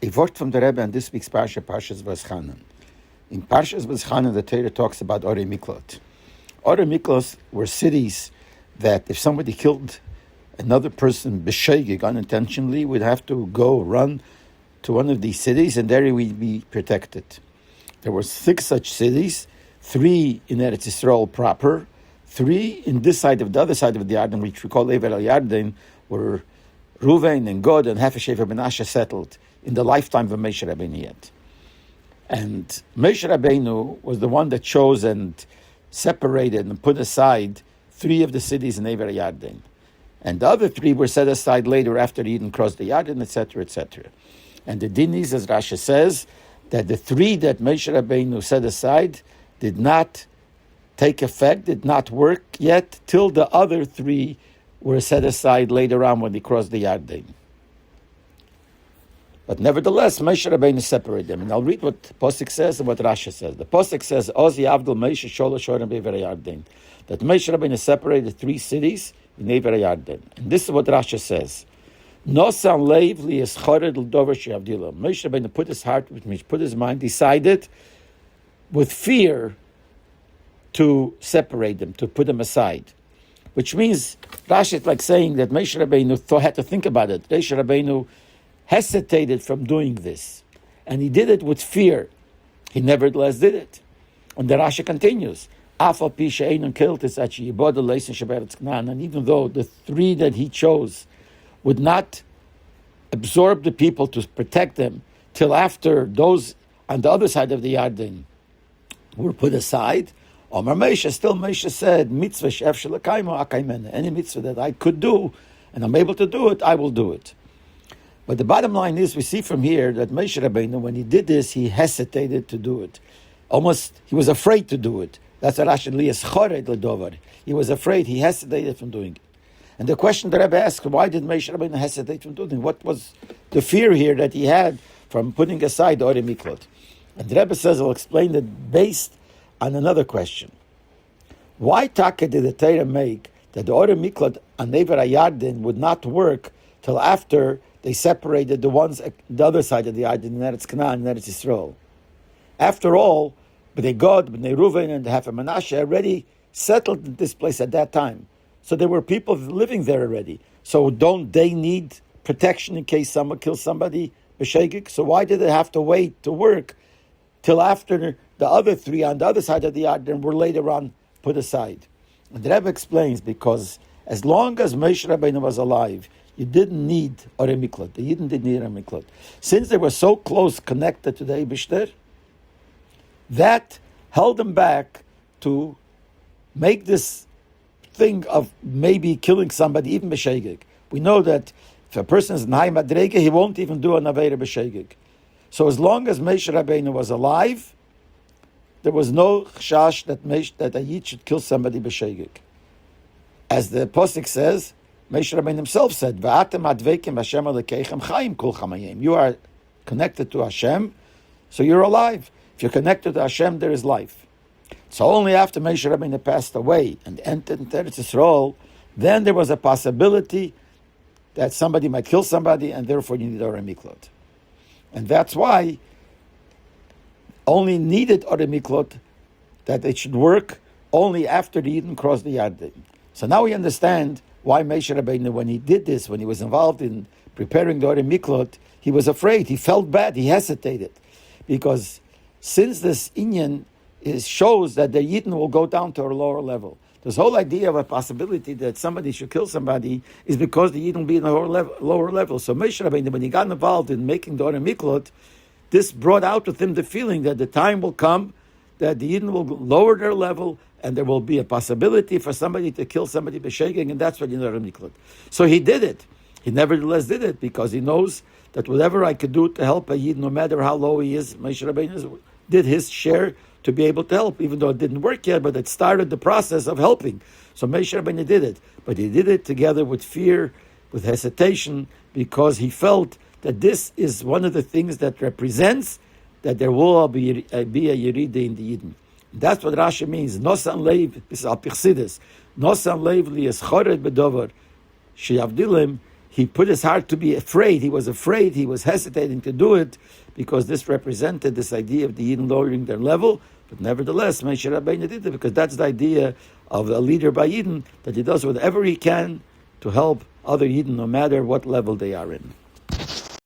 A Vort from the Rebbe on this week's Parshas Vaeschanan. In Parshas Vaeschanan, the Torah talks about Orei Miklot. Orei Miklot were cities that if somebody killed another person b'sheigig unintentionally, would have to run to one of these cities, and there he would be protected. There were 6 such cities, 3 in Eretz Yisrael proper, 3 in this side of the other side of the Yarden, which we call Leibel Yarden, were Ruvain and Gad and half a Shefer Menashe settled in the lifetime of Moshe Rabbeinu yet. And Moshe Rabbeinu was the one that chose and separated and put aside 3 of the cities in Leibel Yarden. And the other 3 were set aside later after Eden crossed the Yarden, etc., etc. And the din is, as Rashi says, that the 3 that Moshe Rabbeinu set aside did not take effect, did not work yet, till the other 3 were set aside later on when they crossed the Yarden. But nevertheless, Moshe Rabbeinu separated them. And I'll read what Posik says and what Rashi says. The Posik says, Ozi Avdul Moshe Sholosh Orim Be'Ever Yarden. That Moshe Rabbeinu separated 3 cities in Ever Yarden. And this is what Rashi says. Nosan Leiv Li Eschored L'Dover She'avdila. Moshe Rabbeinu put his heart, which means put his mind, decided with fear to separate them, to put them aside. Which means, Rashi is like saying that Moshe Rabbeinu had to think about it. Moshe Rabbeinu hesitated from doing this. And he did it with fear. He nevertheless did it. And the Rashi continues, and even though the 3 that he chose would not absorb the people to protect them till after those on the other side of the Yarden were put aside, Omar Moshe, still Moshe said, mitzvah she'ef shelakaymo akaymena. Any mitzvah that I could do, and I'm able to do it, I will do it. But the bottom line is, we see from here that Moshe Rabbeinu, when he did this, he hesitated to do it. Almost, he was afraid to do it. That's what Rashi lias chored ledovar. He was afraid, he hesitated from doing it. And the question the Rebbe asked, why did Moshe Rabbeinu hesitate from doing it? What was the fear here that he had from putting aside the Orei Miklot? And the Rebbe says, I'll explain it based on another question. Why Taka did the Torah make that the Orei Miklot on Ever Yarden would not work till after they separated the ones the other side of the Yarden in Eretz Canaan and Eretz Yisrael? After all, Bnei Gad, Bnei Ruvain, and the half of Menashe already settled in this place at that time. So there were people living there already. So don't they need protection in case someone kills somebody b'shegig? So why did they have to wait to work till after the other 3 on the other side of the Yarden were later on put aside? And the Rebbe explains, because as long as Moshe Rabbeinu was alive, you didn't need Orei Miklot. The Yidden didn't need Orei Miklot. Since they were so close connected to the Eibishter, that held them back to make this thing of maybe killing somebody, even b'shegig. We know that if a person is in high madrege, he won't even do an avera b'shegig. So as long as Moshe Rabbeinu was alive, there was no chash that a Yid should kill somebody b'shegig. As the Posik says, Moshe Rabbeinu himself said, "V'atem adveikim Hashem alekeichem chayim kol chamayim." You are connected to Hashem, so you're alive. If you're connected to Hashem, there is life. So only after Moshe Rabbeinu passed away and entered into Eretz Yisrael, then there was a possibility that somebody might kill somebody, and therefore you need Orei Miklot. And that's why only needed Orei Miklot, that it should work only after the Eden crossed the Yarden. So now we understand why Moshe Rabbeinu, when he did this, when he was involved in preparing the Orei Miklot, he was afraid, he felt bad, he hesitated. Because since this inyan shows that the Yidden will go down to a lower level. This whole idea of a possibility that somebody should kill somebody is because the Yidden will be in a lower level. So Moshe Rabbeinu, when he got involved in making the Orei Miklot, this brought out with him the feeling that the time will come that the Yidden will lower their level and there will be a possibility for somebody to kill somebody b'shegig, and that's what you know Orei Miklot. So he did it. He nevertheless did it because he knows that whatever I could do to help a Yid, no matter how low he is, Moshe Rabbeinu did his share to be able to help, even though it didn't work yet, but it started the process of helping. So Moshe Rabbeinu did it, but he did it together with fear, with hesitation, because he felt that this is one of the things that represents that there will be a Yerida in the Yidden. That's what Rashi means. Nosan leiv, this is al pichsidis. Nosan leiv li eschored bedover, sheyavdilim, he put his heart to be afraid. He was afraid. He was hesitating to do it because this represented this idea of the Yidden lowering their level. But nevertheless, Moshe Rabbeinu did it because that's the idea of a leader by Yidden, that he does whatever he can to help other Yidden, no matter what level they are in.